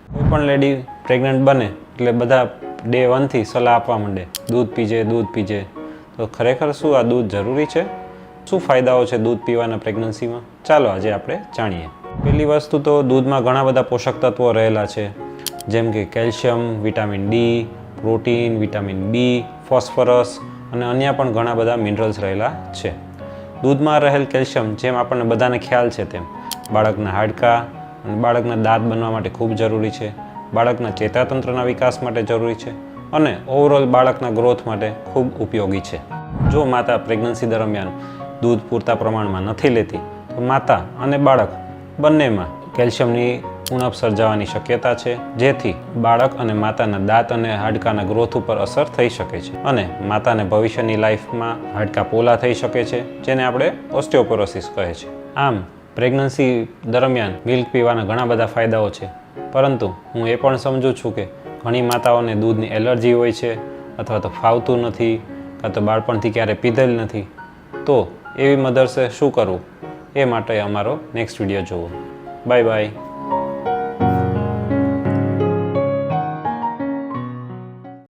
કોઈ પણ lady pregnant બને એટલે બધા ડે 1 થી સલાહ આપવા માંડે, દૂધ પીજે. તો ખરેખર શું આ દૂધ જરૂરી છે? શું ફાયદાઓ છે દૂધ પીવાના પ્રેગ્નન્સીમાં? ચાલો આજે આપણે જાણીએ. પહેલી વસ્તુ તો દૂધમાં ઘણા બધા પોષક તત્વો રહેલા છે, જેમ કે calcium, vitamin D, protein, vitamin B, phosphorus અને અન્ય પણ ઘણા બધા મિનરલ્સ રહેલા છે. દૂધમાં રહેલ કેલ્શિયમ, જેમ આપણને બધાને ખ્યાલ છે તેમ, બાળકના હાડકાં અને બાળકના દાંત બનવા માટે ખૂબ જરૂરી છે, બાળકના ચેતાતંત્રના વિકાસ માટે જરૂરી છે અને ઓવરઓલ બાળકના ગ્રોથ માટે ખૂબ ઉપયોગી છે. જો માતા પ્રેગ્નન્સી દરમિયાન દૂધ પૂરતા પ્રમાણમાં નથી લેતી તો માતા અને બાળક બંનેમાં કેલ્શિયમની ઉણપ સર્જાવાની શક્યતા છે, જેથી બાળક અને માતાના દાંત અને હાડકાના ગ્રોથ ઉપર અસર થઈ શકે છે અને માતાને ભવિષ્યની લાઈફમાં હાડકાં પોલા થઈ શકે છે, જેને આપણે ઓસ્ટિયોપોરોસિસ કહે છે. આમ પ્રેગ્નન્સી દરમિયાન મિલ્ક પીવાના ઘણા બધા ફાયદાઓ છે, પરંતુ હું એ પણ સમજું છું કે ઘણી માતાઓને દૂધની એલર્જી હોય છે અથવા તો ફાવતું નથી, કાં તો બાળપણથી ક્યારે પીધેલ નથી. તો એવી મધર્સે શું કરવું એ માટે અમારો નેક્સ્ટ વિડીયો જુઓ. બાય.